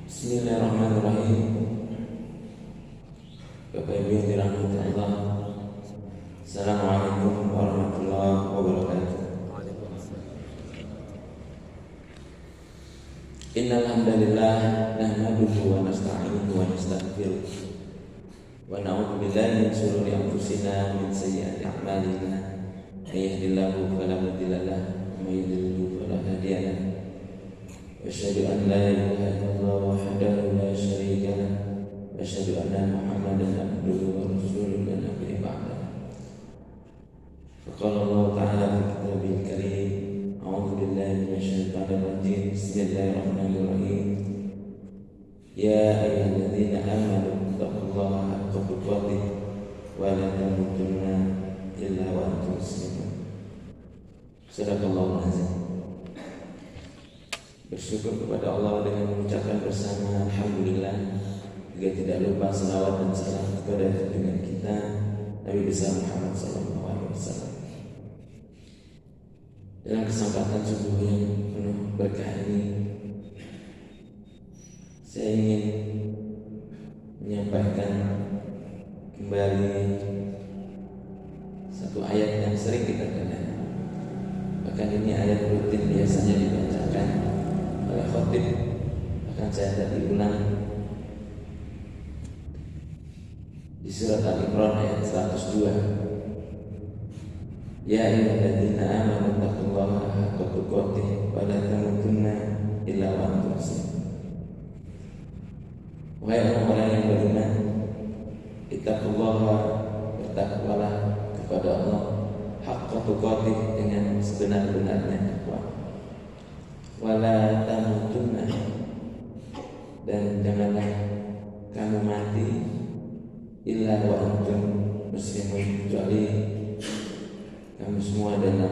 Bismillahirrahmanirrahim. Bapak Ibu yang dirahmati Allah, Assalamualaikum warahmatullahi wabarakatuh. Innal hamdalillah nahmaduhu wa nasta'inuhu wa nastaghfiruh wa na'udzu billahi min shururi anfusina wa min sayyiati a'malina. May yahdihillahu fala mudilla lahu wa may yudlil fala hadiya lahu. Asyhadu an la ilaha illallah wahdahu la syarika lahu wa asyhadu anna Muhammadan abduhu wa rasuluhu la nabiyya ba'dahu. Faqala Allah ta'ala fi kitabil karim, a'udzu billahi minasy syaithanir rajim. Bismillahirrahmanirrahim. Ya ayyuhalladzina amanu taqullaha haqqa tuqatih wa la tamutunna illa wa antum muslimun. Shadaqallahul azim. Bersyukur kepada Allah dengan mengucapkan bersama alhamdulillah, juga tidak lupa selawat dan salam kepada junjungan kita Nabi besar Muhammad SAW. Dalam kesempatan subuh yang penuh berkah ini, saya ingin menyampaikan kembali satu ayat yang sering kita dengar. Bahkan ini ayat rutin biasanya dibacakan oleh khotib. Bahkan saya tadi ulang di surat Al-Imran ayat 102. Ya ayyuhalladzina amanu taqullaha haqqa tuqatih wa la tamutunna illa wa antum muslimun. Wahai orang-orang yang beriman, ittaqullaha, bertakwalah kepada Allah, haqqa tuqatih, dengan sebenar-benarnya takwa. Wa la tamutunna, dan janganlah kamu mati illa wa antum muslimun, kecuali kamu semua dalam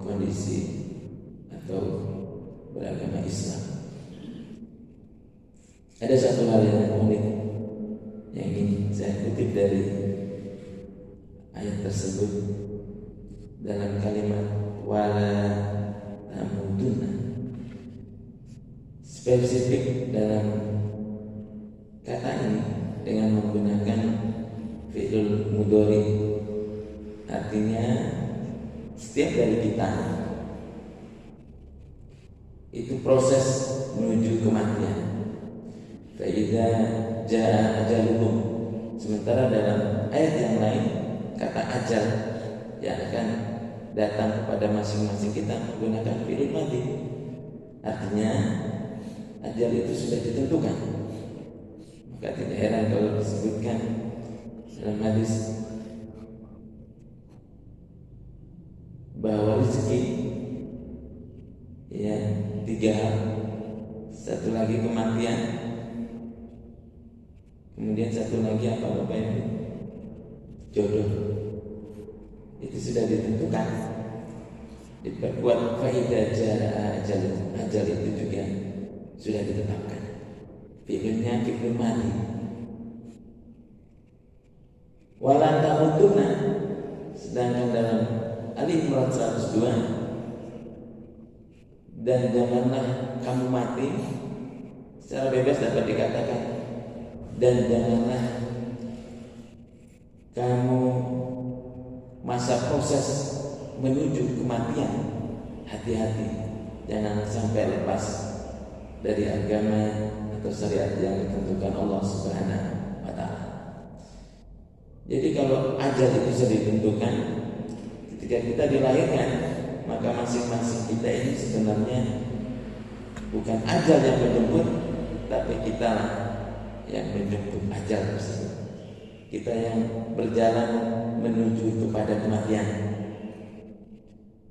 kondisi atau beragama Islam. Ada satu hal yang unik yang ingin saya kutip dari ayat tersebut dalam kalimat wala tamutunna. Spesifik dalam kata ini dengan menggunakan fi'il mudhari, artinya setiap dari kita itu proses menuju kematian. Fa idza jaa ajaluhum. Sementara dalam ayat yang lain kata ajal yang akan datang kepada masing-masing kita menggunakan fi'il madhi. Artinya ajal itu sudah ditentukan. Maka tidak heran kalau disebutkan dalam hadis bahwa rezeki ya 3 hal. Satu lagi kematian, kemudian satu lagi apa Bapak Ibu? Jodoh. Itu sudah ditentukan, diperkuat. Faidah ajal itu juga sudah ditetapkan. Fi'ilnya fi'il madhi. Wala tamutunna, sedangkan dalam Al-Imran 102, dan janganlah kamu mati, secara bebas dapat dikatakan, dan janganlah kamu masa proses menuju kematian. Hati-hati, jangan sampai lepas dari agama atau syariat yang ditentukan Allah Subhanahu wa ta'ala. Jadi kalau ajal itu sudah ditentukan ketika kita dilahirkan, maka masing-masing kita ini sebenarnya bukan ajal yang menjemput, tapi kita yang menjemput ajal tersebut. Kita yang berjalan menuju kepada kematian.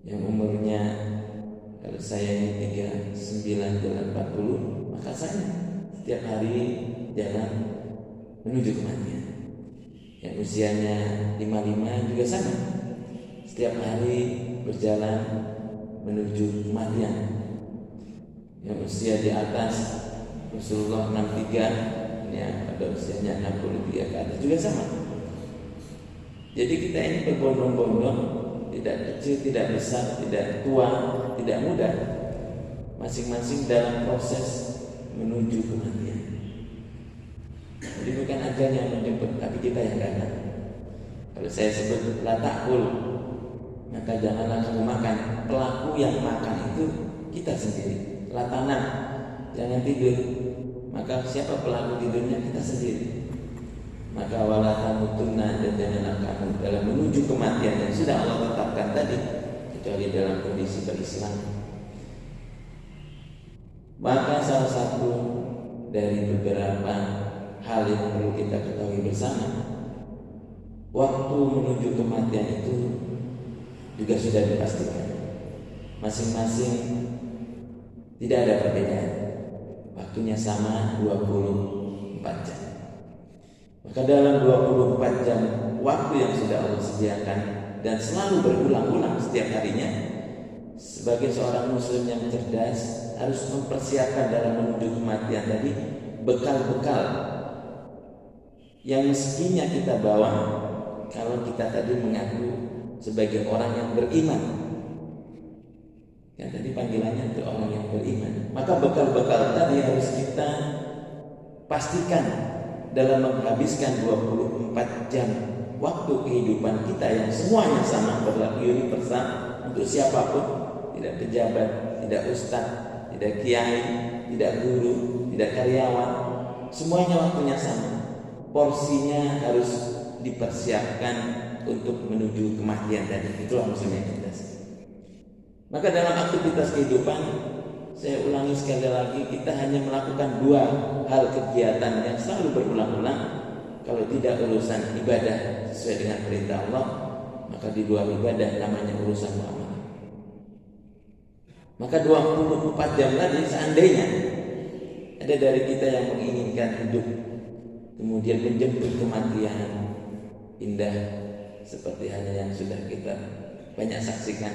Yang umurnya, kalau saya ini 39 jalan 40, maka saya setiap hari jalan menuju kematian. Yang usianya 55 juga sama, setiap hari berjalan menuju kematian. Yang usia di atas Rasulullah 63, ya, pada usianya 63 ke atas juga sama. Jadi kita ini berbondong-bondong, tidak kecil, tidak besar, tidak tua, tidak muda. Masing-masing dalam proses menuju menuju kematian. Jadi bukan ajal yang menjemput, tapi kita yang datang. Kalau saya sebut la ta'kul, maka janganlah kamu makan. Pelaku yang makan itu kita sendiri. La tanam, jangan tidur. Maka siapa pelaku tidurnya? Kita sendiri. Maka wala tamutunna, dan janganlah kamu dalam menuju kematian yang sudah Allah tetapkan tadi, kecuali dalam kondisi berislam. Maka salah satu dari beberapa hal yang perlu kita ketahui bersama, waktu menuju kematian itu juga sudah dipastikan. Masing-masing tidak ada perbedaan. Waktunya sama 24 jam. Maka dalam 24 jam waktu yang sudah Allah sediakan dan selalu berulang-ulang setiap harinya, sebagai seorang muslim yang cerdas harus mempersiapkan dalam menuju kematian tadi bekal-bekal yang mestinya kita bawa kalau kita tadi mengaku sebagai orang yang beriman. Yang tadi panggilannya untuk orang yang beriman. Maka bekal-bekal tadi harus kita pastikan dalam menghabiskan 24 jam waktu kehidupan kita yang semuanya sama, berlaku universal untuk siapapun, tidak pejabat, tidak ustadz, tidak kiai, tidak guru, tidak karyawan, semuanya waktunya sama. Porsinya harus dipersiapkan untuk menuju kematian tadi. Itulah maksudnya kita. Maka dalam aktivitas kehidupan, saya ulangi sekali lagi, kita hanya melakukan dua hal kegiatan yang selalu berulang-ulang. Kalau tidak urusan ibadah sesuai dengan perintah Allah, maka di luar ibadah namanya urusan muamalah. Maka 24 jam tadi seandainya ada dari kita yang menginginkan hidup kemudian menjemput kematian indah seperti halnya yang sudah kita banyak saksikan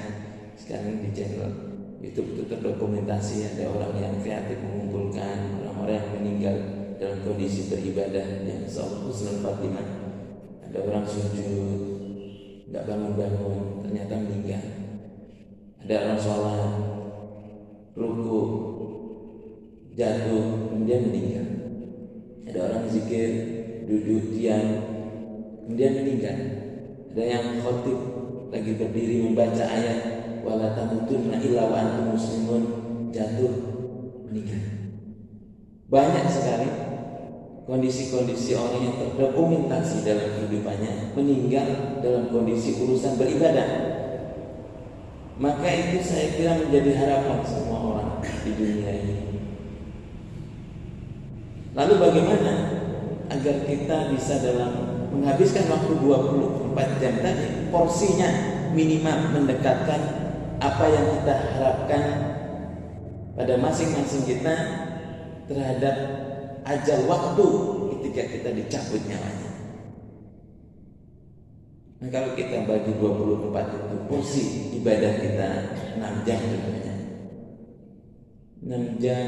sekarang di channel YouTube, itu terdokumentasi ada orang yang kreatif mengumpulkan orang-orang yang meninggal dalam kondisi beribadah yang insyaallah husnul khatimah. Ada orang sujud nggak bangun-bangun ternyata meninggal. Ada orang sholat ruku jatuh kemudian meninggal. Ada orang zikir duduk diam kemudian meninggal. Ada yang khotib lagi berdiri membaca ayat wala tamutunna illa wa antum muslimun, jatuh meninggal. Banyak sekali kondisi-kondisi orang yang terdokumentasi dalam kehidupannya meninggal dalam kondisi urusan beribadah. Maka itu saya kira menjadi harapan semua orang di dunia ini. Lalu bagaimana agar kita bisa dalam menghabiskan waktu 24 jam tadi porsinya minimal mendekatkan apa yang kita harapkan pada masing-masing kita terhadap ajal waktu ketika kita dicabut nyawanya. Nah, kalau kita bagi 24 itu porsi ibadah kita 6 jam contohnya. 6 jam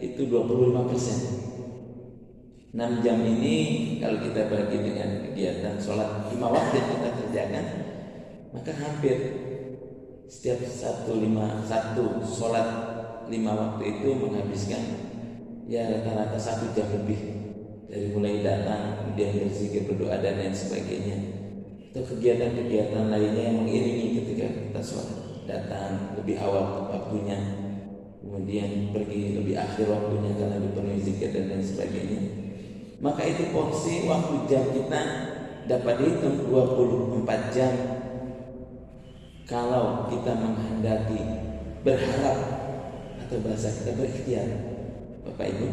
itu 25%. 6 jam ini kalau kita bagi dengan kegiatan sholat 5 waktu yang kita kerjakan, maka hampir setiap satu sholat 5 waktu itu menghabiskan ya rata-rata 1 jam lebih, dari mulai datang kemudian berzikir, berdoa dan lain sebagainya. Itu kegiatan-kegiatan lainnya yang mengiringi ketika kita sholat, datang lebih awal waktunya, kemudian pergi lebih akhir waktunya karena dipenuhi zikir dan lain sebagainya. Maka itu porsi waktu jam kita dapat dihitung 24 jam. Kalau kita menghendaki, berharap, atau bahasa kita berikhtiar, Bapak Ibu,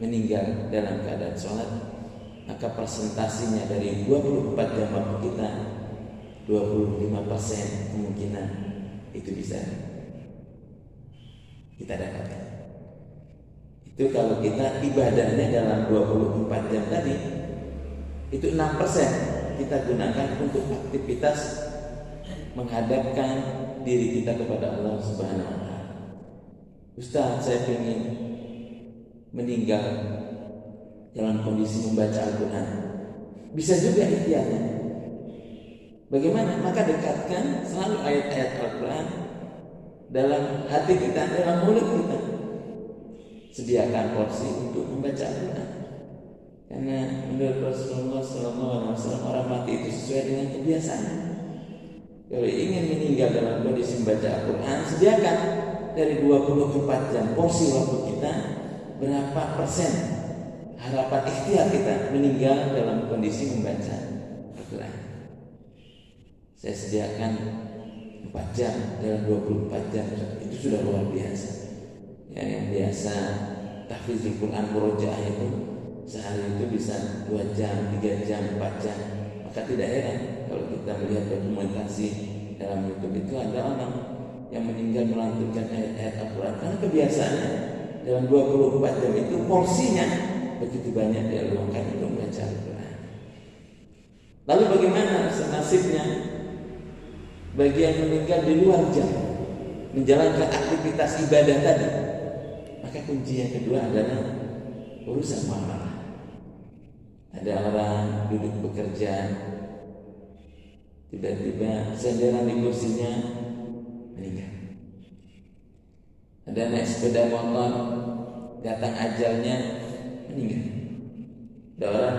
meninggal dalam keadaan sholat, maka persentasinya dari 24 jam waktu kita 25% kemungkinan itu bisa kita dapatkan. Itu kalau kita ibadahnya dalam 24 jam tadi, itu 6% kita gunakan untuk aktivitas menghadapkan diri kita kepada Allah Subhanahu wa Ta'ala. Ustaz, saya ingin meninggal dalam kondisi membaca Al-Quran. Bisa juga ikhtiarnya. Bagaimana? Maka dekatkan selalu ayat-ayat Al-Quran dalam hati kita, dalam mulut kita. sediakan porsi untuk membaca Al-Quran. Karena menurut Rasulullah SAW orang mati itu sesuai dengan kebiasaan. Kalau ingin meninggal dalam kondisi membaca Al-Quran, sediakan dari 24 jam porsi waktu kita, berapa persen harapan ikhtiar kita meninggal dalam kondisi membaca Al-Quran. Saya sediakan 4 jam dalam 24 jam, itu sudah luar biasa. Ya, yang biasa tahfizul Quran murojaah itu sehari itu bisa 2 jam, 3 jam, 4 jam. Maka tidak heran kalau kita melihat dokumentasi dalam YouTube itu ada orang yang meninggal melantunkan ayat-ayat Al-Quran karena kebiasaannya dalam 24 jam itu porsinya begitu banyak dia luangkan untuk membaca Al-Quran. Lalu bagaimana nasibnya bagi yang meninggal di luar jam menjalankan aktivitas ibadah tadi? Maka kunci yang kedua adalah urusan muamalah. Ada orang duduk bekerja, tiba-tiba senderan di kursinya meninggal. Ada naik sepeda motor, datang ajalnya meninggal. Ada orang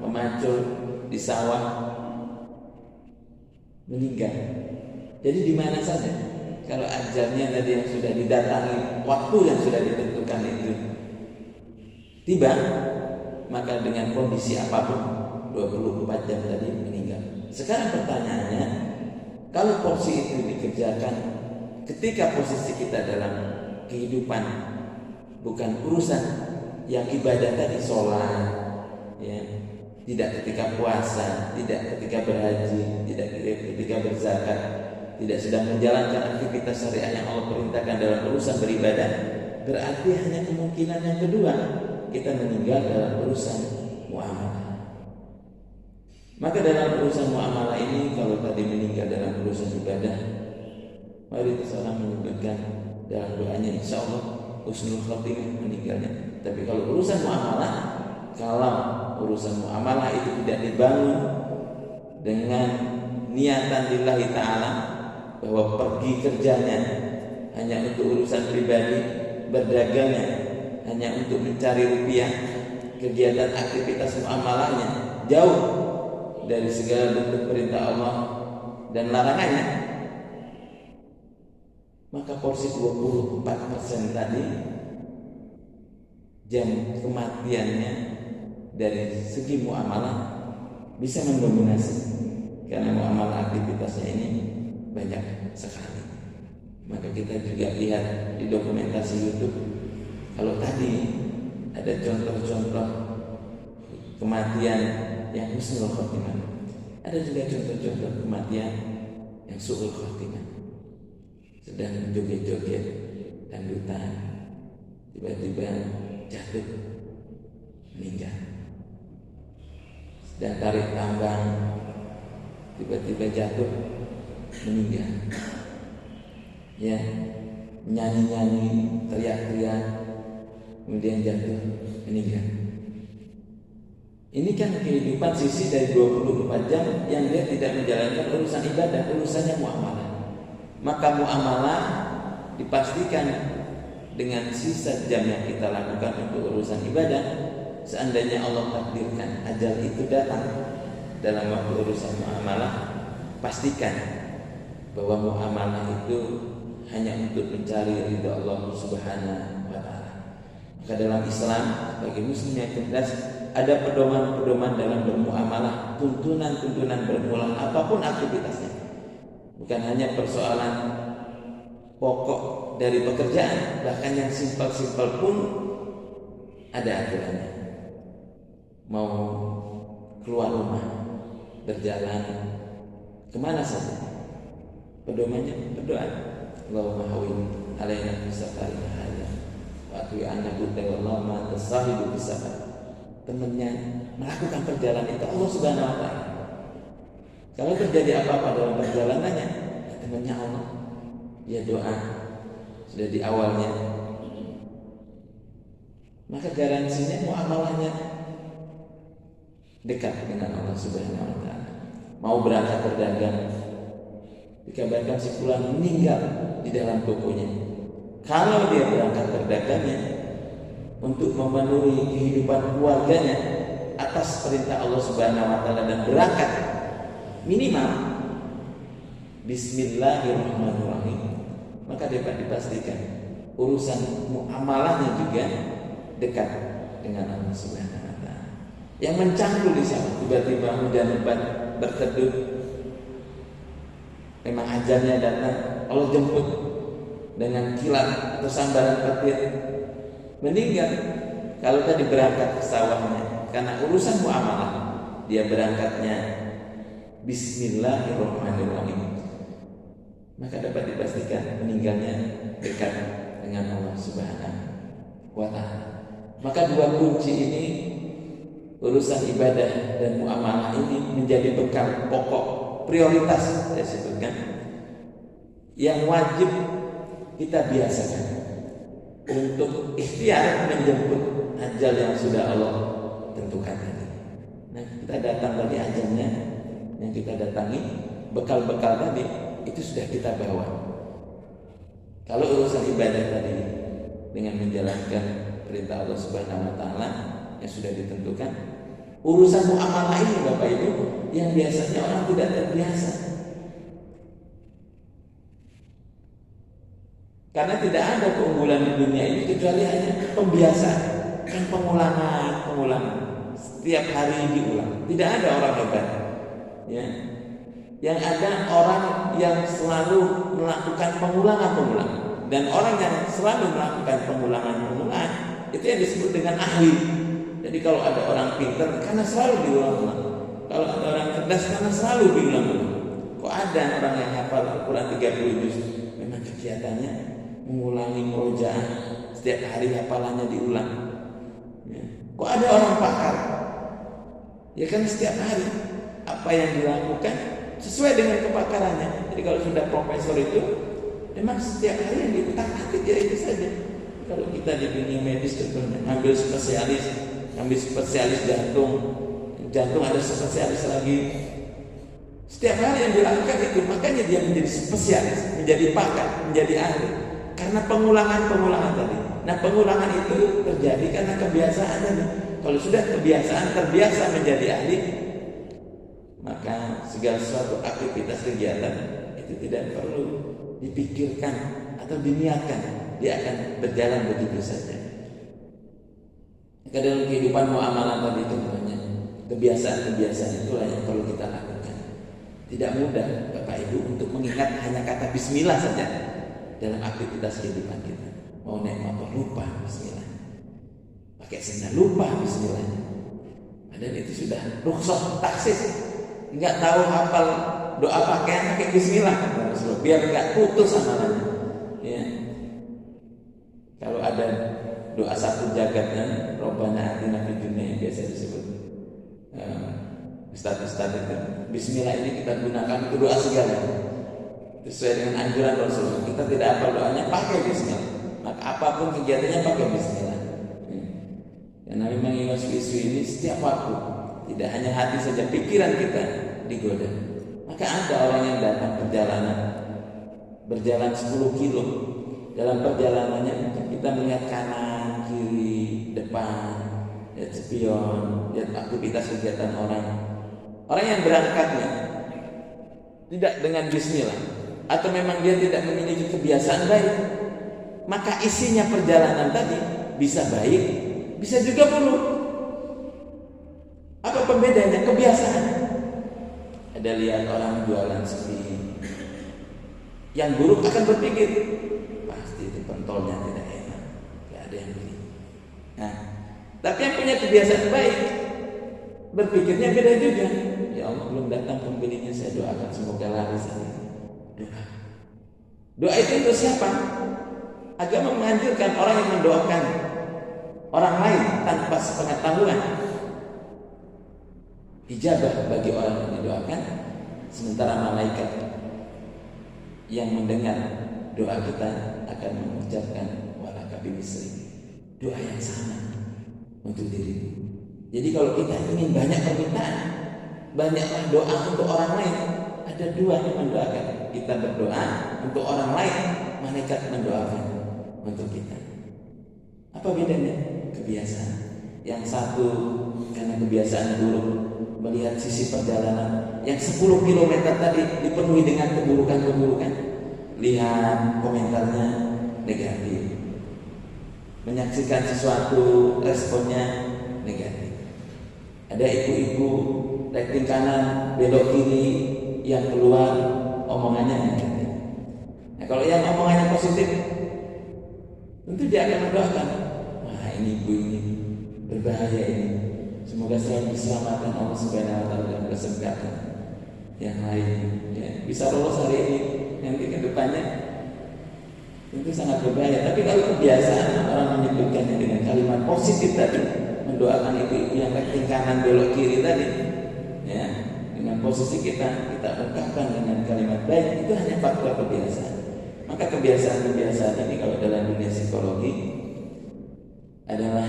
memacul di sawah meninggal. Jadi di mana saja kalau ajalnya tadi yang sudah didatangi, waktu yang sudah ditentukan itu tiba, maka dengan kondisi apapun 24 jam tadi meninggal. Sekarang pertanyaannya, kalau porsi itu dikerjakan ketika posisi kita dalam kehidupan bukan urusan yang ibadah tadi, sholat, ya, tidak ketika puasa, tidak ketika berhaji, tidak ketika berzakat, tidak sedang menjalankan aktivitas syariah yang Allah perintahkan dalam urusan beribadah, berarti hanya kemungkinan yang kedua, kita meninggal dalam urusan muamalah. Maka dalam urusan muamalah ini, kalau tadi meninggal dalam urusan ibadah, mari seorang menyebutkan dalam doanya, insya Allah husnul khotimah meninggalnya. Tapi kalau urusan muamalah, kalau urusan muamalah itu tidak dibangun dengan niatan lillahi ta'ala, bahwa pergi kerjanya hanya untuk urusan pribadi, berdagangnya hanya untuk mencari rupiah, kegiatan aktivitas muamalahnya jauh dari segala bentuk perintah Allah dan larangannya, maka porsi 24% tadi jam kematiannya dari segi muamalah bisa mendominasi, karena muamalah aktivitasnya ini banyak sekali. Maka kita juga lihat di dokumentasi YouTube, kalau tadi ada contoh-contoh kematian yang husnul khotimah, ada juga contoh-contoh kematian yang su'ul khotimah. Sedang joget-joget dangdutan, tiba-tiba jatuh meninggal. Sedang tarik tambang, tiba-tiba jatuh meninggal. Ya, nyanyi-nyanyi, teriak-teriak, kemudian jatuh meninggal. Ini kan kehidupan sisi dari 24 jam yang dia tidak menjalankan urusan ibadah, urusannya muamalah. Maka muamalah dipastikan dengan sisa jam yang kita lakukan untuk urusan ibadah. Seandainya Allah takdirkan ajal itu datang dalam waktu urusan muamalah, pastikan bahwa muamalah itu hanya untuk mencari ridha Allah Subhanahu wa taala. Maka dalam Islam, bagi muslim yang cerdas, ada pedoman-pedoman dalam bermuamalah, tuntunan-tuntunan bermuamalah apapun aktivitasnya. Bukan hanya persoalan pokok dari pekerjaan, bahkan yang simpel-simpel pun ada aturannya. Mau keluar rumah, berjalan kemana saja, pedomannya berdoa. Allahumma hawwin alaina fi safarina hadza wa atwi anna budda wallahu ma tasahibu fi safar. Temannya melakukan perjalanan itu Allah Subhanahu wa taala. Kalau terjadi apa-apa dalam perjalanannya, ya temannya Allah. Dia doa sudah di awalnya. Maka garansinya muamalahnya dekat dengan Allah Subhanahu wa taala. Mau berangkat berdagang, dikabarkan si fulan meninggal di dalam tokonya. Kalau dia berangkat berdagangnya, untuk memenuhi kehidupan keluarganya atas perintah Allah Subhanahu wa taala dan berangkat minimal bismillahirrahmanirrahim, maka dapat dipastikan urusan muamalahnya juga dekat dengan Allah Subhanahu wa taala. Yang mencangkul di sana tiba-tiba hujan lebat berteduh, memang ajalnya datang, Allah jemput dengan kilat atau sambaran petir, meninggal. Kalau tadi berangkat ke sawahnya karena urusan muamalah, dia berangkatnya bismillahirrahmanirrahim, maka dapat dipastikan meninggalnya dekat dengan Allah Subhanahu wa taala. Maka dua kunci ini, urusan ibadah dan muamalah ini menjadi bekal pokok prioritas saya sebutkan yang wajib kita biasakan untuk ikhtiar menjemput ajal yang sudah Allah tentukan tadi. Nah, kita datang tadi ajalnya, yang kita datangi, bekal-bekal tadi itu sudah kita bawa. Kalau urusan ibadah tadi dengan menjalankan perintah Allah Subhanahu wa taala yang sudah ditentukan, urusan muamalah ini Bapak Ibu yang biasanya orang tidak terbiasa. Karena tidak ada keunggulan di dunia ini kecuali hanya pembiasaan, kan pengulangan. Setiap hari diulang. Tidak ada orang hebat, ya. Yang ada orang yang selalu melakukan pengulangan. Dan orang yang selalu melakukan pengulangan itu yang disebut dengan ahli. Jadi kalau ada orang pintar karena selalu diulang-ulang. Kalau ada orang cerdas karena selalu diulang-ulang. Kok ada orang yang hafal Al-Quran 30 juz, memang kegiatannya mengulangi murojaah, setiap hari hafalannya diulang, ya. Kok ada orang pakar? Ya kan setiap hari apa yang dilakukan sesuai dengan kepakarannya. Jadi kalau sudah profesor itu memang setiap hari yang diutak-atik ya itu saja. Kalau kita di dunia medis contohnya ambil spesialis jantung ada spesialis lagi. Setiap hari yang dilakukan itu, makanya dia menjadi spesialis, menjadi pakar, menjadi ahli. Karena pengulangan tadi. Nah, pengulangan itu terjadi karena kebiasaan tadi. Kalau sudah kebiasaan terbiasa menjadi ahli, maka segala suatu aktivitas kegiatan itu tidak perlu dipikirkan atau diniatkan, dia akan berjalan begitu saja. Maka dalam kehidupan muamalah tadi contohnya, kebiasaan-kebiasaan itulah yang perlu kita lakukan. Tidak mudah Bapak Ibu untuk mengingat hanya kata bismillah saja dalam aktivitas kehidupan kita. Mau naik motor lupa bismillah, pakai sendal lupa bismillah. Padahal itu sudah rukhsah taksis, nggak tahu hafal doa pakai bismillah, biar nggak putus amalannya. Ya. Kalau ada doa satu jagatnya, Rabbana atina fid dunya yang biasa disebut Ustaz itu, bismillah ini kita gunakan untuk doa segala. Sesuai dengan anjuran Rasul, kita tidak hafal doanya pakai bismillah. Maka apapun kegiatannya pakai bismillah. Karena memang isu ini setiap waktu, tidak hanya hati saja, pikiran kita digoda. Maka ada orang yang datang berjalan 10 kilo. Dalam perjalanannya kita melihat kanan, kiri, depan, lihat spion, lihat aktivitas kegiatan orang. Orang yang berangkatnya tidak dengan bismillah, atau memang dia tidak memiliki kebiasaan baik, maka isinya perjalanan tadi bisa baik, bisa juga buruk. Apa pembedanya? Kebiasaan. Ada lihat orang jualan sepi, yang buruk akan berpikir pasti itu pentolnya tidak enak, tidak ada yang beli. Nah, tapi yang punya kebiasaan baik berpikirnya beda juga. Ya Allah, belum datang pembelinya, saya doakan semoga laris hari ini. Doa itu untuk siapa? Agama menganjurkan orang yang mendoakan orang lain tanpa sepengetahuan, ijabah bagi orang yang didoakan, sementara malaikat yang mendengar doa kita akan mengucapkan walaka bimisli, doa yang sama untuk dirimu. Jadi kalau kita ingin banyak permintaan, banyaklah doa untuk orang lain. Ada dua yang mendoakan, kita berdoa untuk orang lain, malaikat mendoakan untuk kita. Apa bedanya? kebiasaan. Yang satu karena kebiasaan buruk melihat sisi perjalanan yang 10 km tadi dipenuhi dengan keburukan-keburukan. Lihat komentarnya negatif. Menyaksikan sesuatu responnya negatif. Ada ibu-ibu rating kanan belok kiri, yang keluar omongannya negatif. Nah, kalau yang omongannya positif, tentu dia akan mendoakan, wah ini ibu ini berbahaya ini, semoga selalu diselamatkan Allah Subhanahu wa taala dalam kesempatan yang lain, ya, bisa lolos hari ini, nanti ke depannya itu sangat berbahaya. Tapi kalau kebiasaan orang menyebutkannya dengan kalimat positif tadi, mendoakan ibu-ibu yang rating kanan belok kiri tadi, ya, dengan posisi kita ungkapkan dengan kalimat baik, itu hanya faktor kebiasaan. Maka kebiasaan-kebiasaan ini kalau dalam dunia psikologi adalah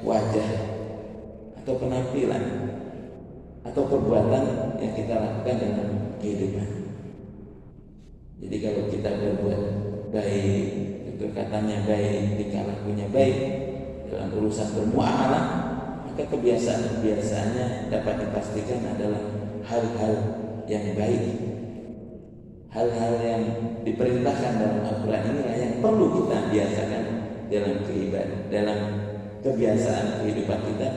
wajah atau penampilan atau perbuatan yang kita lakukan dalam kehidupan. Jadi kalau kita berbuat baik, itu katanya baik, tingkah lakunya baik dalam urusan bermuamalah, maka kebiasaan-kebiasaannya dapat dipastikan adalah hal-hal yang baik. Hal-hal yang diperintahkan dalam Al-Quran inilah yang perlu kita biasakan dalam kehidupan, dalam kebiasaan kehidupan kita.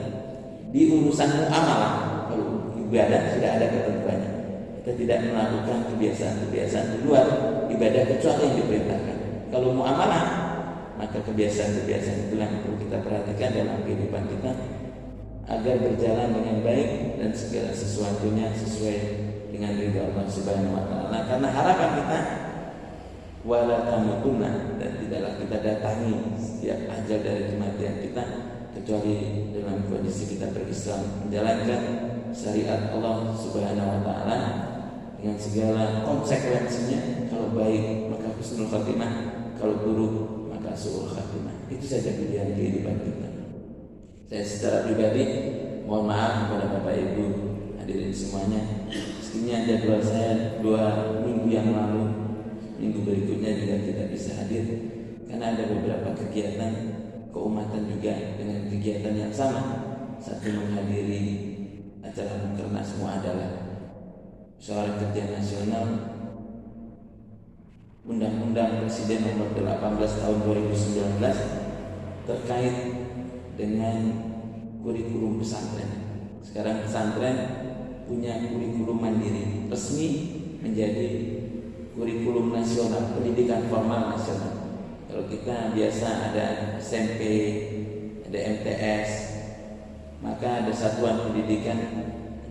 Di urusan muamalah, kalau ibadah sudah ada ketentuannya. Kita tidak melakukan kebiasaan-kebiasaan di luar ibadah kecuali yang diperintahkan. Kalau muamalah, maka kebiasaan-kebiasaan itulah yang perlu kita perhatikan dalam kehidupan kita agar berjalan dengan baik dan segala sesuatunya sesuai dengan ridha Allah Subhanahu wa taala. Karena harapan kita wala tamutunna, dan tidaklah kita datangi setiap ajal dari kematian kita kecuali dalam kondisi kita berislam, menjalankan syariat Allah Subhanahu wa taala dengan segala konsekuensinya. Kalau baik maka husnul khatimah, kalau buruk maka su'ul khatimah. Itu saja pilihan kehidupan kita. Saya secara pribadi mohon maaf kepada Bapak Ibu hadirin semuanya. Mestinya jadwal saya 2 minggu yang lalu, minggu berikutnya juga tidak bisa hadir karena ada beberapa kegiatan keumatan juga dengan kegiatan yang sama. Satu menghadiri acara Mukernas Muadalah Musyawarah Kerja Nasional Undang-Undang Presiden Nomor 18 Tahun 2019 terkait dengan kurikulum pesantren. Sekarang pesantren punya kurikulum mandiri resmi menjadi kurikulum nasional, pendidikan formal nasional. Kalau kita biasa ada SMP, ada MTS, maka ada satuan pendidikan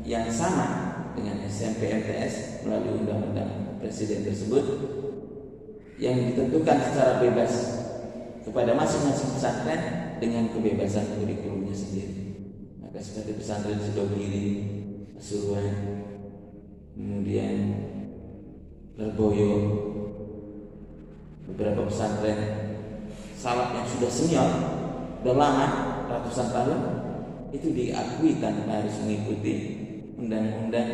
yang sama dengan SMP MTS melalui undang-undang presiden tersebut yang ditentukan secara bebas kepada masing-masing pesantren dengan kebebasan kurikulumnya sendiri. Maka seperti pesantren Sidogiri, Pasuruan, kemudian Lirboyo, beberapa pesantren salaf yang sudah senior, sudah lama, ratusan tahun, itu diakui tanpa harus mengikuti undang-undang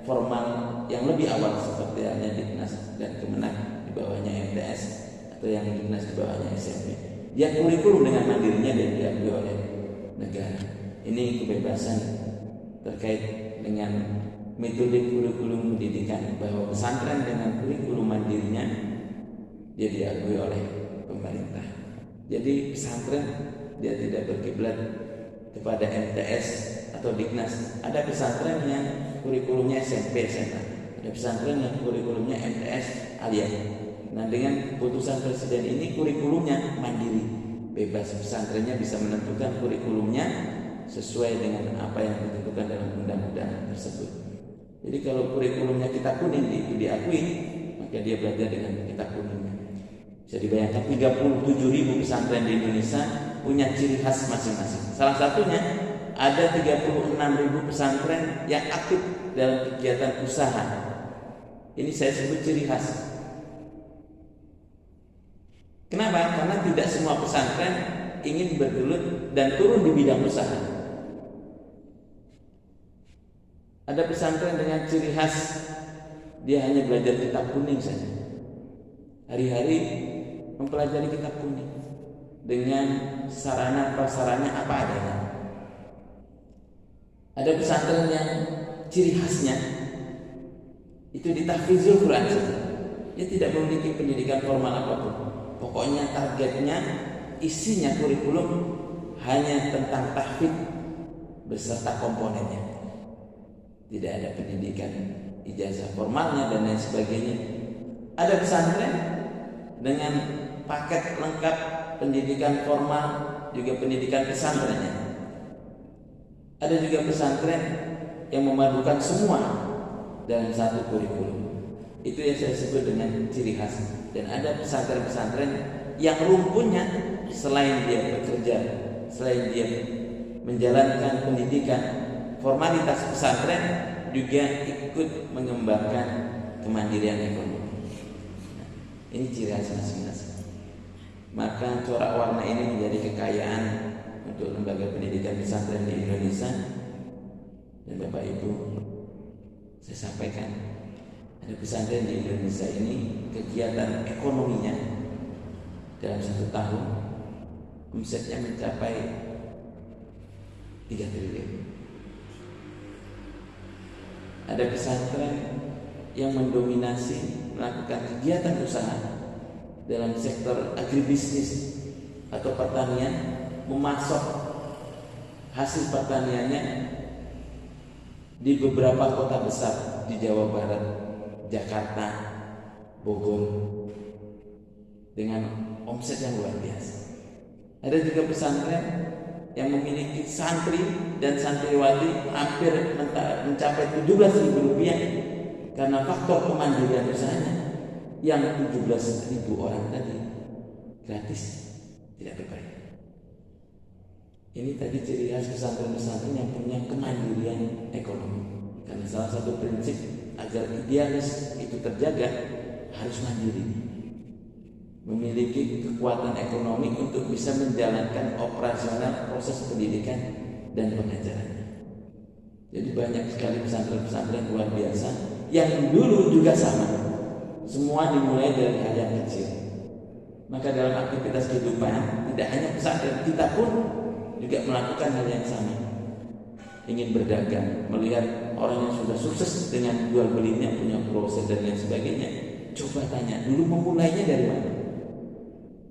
formal yang lebih awal seperti halnya Diknas dan Kemenak di bawahnya MTS atau yang Diknas di bawahnya SMP. Dia kurikulum dengan mandirinya dan diakui oleh negara. Ini kebebasan terkait dengan metode kurikulum pendidikan, bahwa pesantren dengan kurikulum mandirinya dia diakui oleh pemerintah. Jadi pesantren dia tidak berkiblat kepada MTS atau Diknas. Ada pesantren yang kurikulumnya SMP SMA, ada pesantren yang kurikulumnya MTS aliyah. Nah, dengan putusan presiden ini kurikulumnya mandiri, bebas. Pesantrennya bisa menentukan kurikulumnya sesuai dengan apa yang ditentukan dalam undang-undang tersebut. Jadi kalau kurikulumnya kitab kuning itu diakui, maka dia belajar dengan kitab kuningnya. Bisa dibayangkan 37.000 pesantren di Indonesia punya ciri khas masing-masing. Salah satunya ada 36.000 pesantren yang aktif dalam kegiatan usaha. Ini saya sebut ciri khas. Kenapa? Karena tidak semua pesantren ingin bergelut dan turun di bidang usaha. Ada pesantren dengan ciri khas dia hanya belajar kitab kuning saja. Hari-hari mempelajari kitab kuning. dengan sarana prasarana apa adanya. Ada pesantren yang ciri khasnya itu ditahfizul Quran saja. Dia tidak memiliki pendidikan formal apapun. Pokoknya targetnya, isinya kurikulum hanya tentang tahfidz beserta komponennya. Tidak ada pendidikan ijazah formalnya dan lain sebagainya. Ada pesantren dengan paket lengkap pendidikan formal juga pendidikan pesantrennya. Ada juga pesantren yang memadukan semua dalam satu kurikulum. Itu yang saya sebut dengan ciri khas. Dan ada pesantren-pesantren yang rumpunya selain dia bekerja, selain dia menjalankan pendidikan formalitas pesantren, juga ikut mengembangkan kemandirian ekonomi. Nah, ini ciri khas masing-masing. Maka corak warna ini menjadi kekayaan untuk lembaga pendidikan pesantren di Indonesia. Dan Bapak Ibu, saya sampaikan, ada pesantren di Indonesia ini kegiatan ekonominya dalam 1 tahun omsetnya mencapai 3 triliun. Ada pesantren yang mendominasi melakukan kegiatan usaha dalam sektor agribisnis atau pertanian, memasok hasil pertaniannya di beberapa kota besar di Jawa Barat, Jakarta, Bogor, dengan omset yang luar biasa. Ada juga pesantren yang memiliki santri dan santriwati hampir mencapai 17.000 rupiah karena faktor kemandirian usahanya yang 17.000 orang tadi gratis, tidak berbayar. Ini tadi ciri khas pesantren-pesantren yang punya kemandirian ekonomi. Karena salah satu prinsip agar idealis itu terjaga harus mandiri, memiliki kekuatan ekonomi untuk bisa menjalankan operasional proses pendidikan dan pengajarannya. Jadi banyak sekali pesantren-pesantren luar biasa yang dulu juga sama. Semua dimulai dari hal yang kecil. Maka dalam aktivitas kehidupan, tidak hanya pesantren, kita pun juga melakukan hal yang sama. Ingin berdagang, melihat orang yang sudah sukses dengan jual belinya, punya proses dan lain sebagainya, coba tanya dulu memulainya dari mana.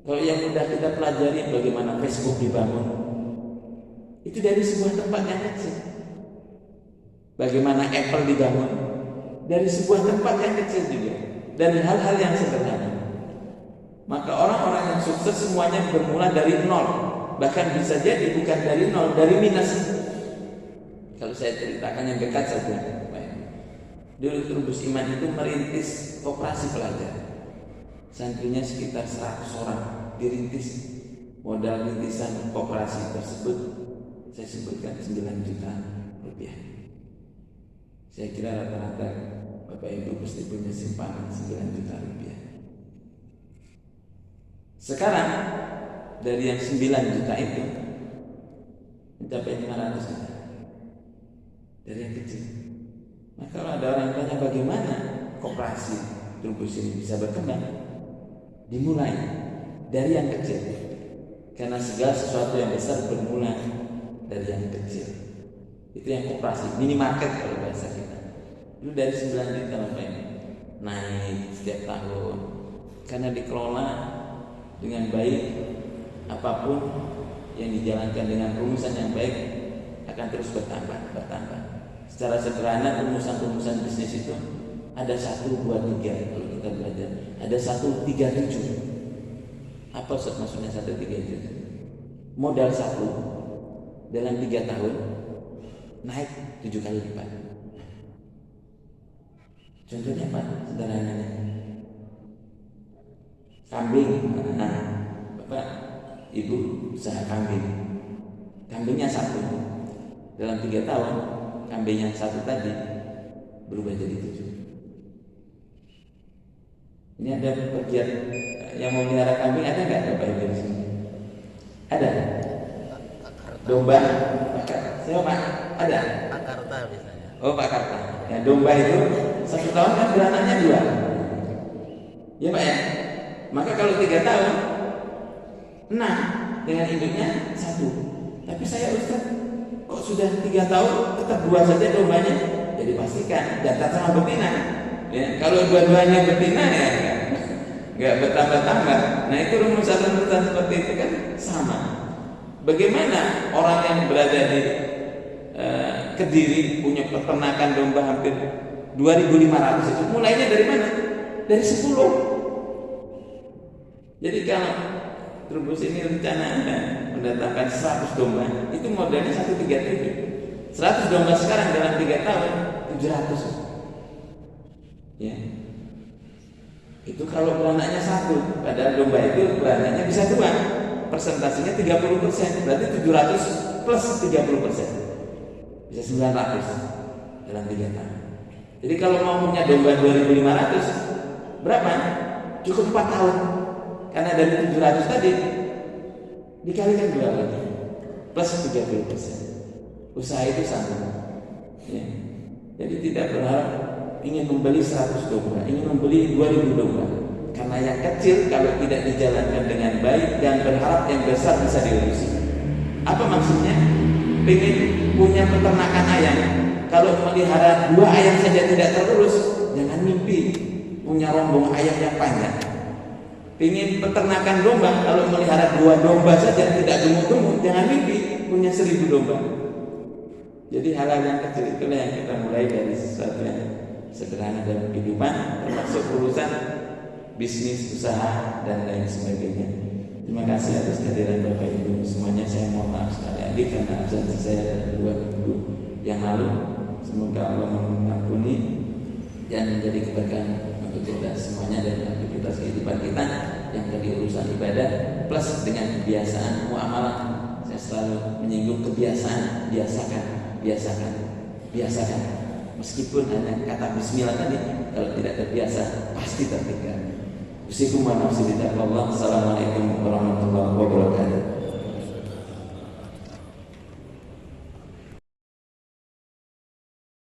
Kalau yang mudah kita pelajari bagaimana Facebook dibangun, itu dari sebuah tempat yang kecil. Bagaimana Apple dibangun, dari sebuah tempat yang kecil juga, dari hal-hal yang sederhana. Maka orang-orang yang sukses semuanya bermula dari nol, bahkan bisa jadi bukan dari nol, dari minus. Kalau saya ceritakan yang dekat saja, dulu Trubus Iman itu merintis koperasi pelajar, santrinya sekitar 100 orang, dirintis. Modal rintisan koperasi tersebut saya sebutkan 9 juta rupiah. Saya kira rata-rata Bapak Ibu pasti punya simpanan 9 juta rupiah. Sekarang dari yang 9 juta itu mencapai 500 juta dari yang kecil. Nah, kalau ada orang yang tanya bagaimana koperasi Trubus ini bisa berkembang, dimulai dari yang kecil. Karena segala sesuatu yang besar bermula dari yang kecil. Itu yang koperasi, minimarket kalau bahasa kita. Dulu dari 9 juta apa ini naik setiap tahun. Karena dikelola dengan baik, apapun yang dijalankan dengan rumusan yang baik akan terus bertambah. Secara sederhana rumusan bisnis itu ada 1, 2, 3 kalau kita belajar. Ada 1, 3, 7. Apa maksudnya 1, 3, 7? Modal 1 dalam 3 tahun naik 7 kali lipat. Contohnya apa? Sederhananya kambing. Nah, Bapak Ibu usaha kambing. Kambingnya 1. Dalam 3 tahun kambing yang 1 tadi berubah jadi 7. Ini ada pegiat yang mau melihara kambing, ada nggak Bapak Ibu di sini? Ada? Domba? Siapa Pak? Ada? Pak Karta misalnya. Oh Pak Karta. Ya, domba itu 1 tahun kan beranaknya 2. Ya Pak ya. Maka kalau 3 tahun 6, dengan induknya 1. Tapi saya Ustaz, kok sudah 3 tahun tetap 2 saja dombanya? Jadi pastikan jantan sama betina. Ya, kalau dua-duanya betina ya nggak bertambah-tambah. Nah itu rumusan-rumusan seperti itu kan sama. Bagaimana orang yang berada di Kediri punya peternakan domba hampir 2.500 itu mulainya dari mana? Dari 10. Jadi kalau Trubus ini rencana mendatangkan 100 domba, itu modalnya 137. 100 domba sekarang dalam 3 tahun 700. Ya. Itu kalau beranaknya 1, padahal domba itu beranaknya bisa 2. Persentasinya 30%, berarti 700 plus 30%. Bisa 900 dalam 3 tahun. Jadi kalau mau punya domba 2.500, berapa? Cukup 4 tahun. Karena dari 700 tadi dikalikan 2 lagi plus 30%. Usaha itu sama. Ya. Jadi tidak berharap ingin membeli 100 domba, ingin membeli 2.000 domba. Karena yang kecil kalau tidak dijalankan dengan baik, dan berharap yang besar bisa diurusi. Apa maksudnya? Pengen punya peternakan ayam, kalau melihara 2 ayam saja tidak terurus, jangan mimpi punya rombong ayam yang panjang. Pengen peternakan domba, kalau melihara 2 domba saja tidak gemuk-gemuk, jangan mimpi punya 1.000 domba. Jadi hal-hal yang kecil itulah yang kita mulai dari sesuatu yang sederhana dalam kehidupan, termasuk urusan bisnis, usaha, dan lain sebagainya. Terima kasih atas kehadiran Bapak Ibu semuanya. Saya mohon maaf sekali lagi karena absensi saya dari 2 minggu yang lalu. Semoga Allah mengampuni dan menjadi keberkahan untuk kita semuanya dan aktivitas kehidupan kita yang tadi urusan ibadah plus dengan kebiasaan muamalah. Saya selalu menyinggung kebiasaan, biasakan. Meskipun hanya kata bismillah tadi, kalau tidak terbiasa pasti tertinggal. Assalamualaikum warahmatullahi wabarakatuh.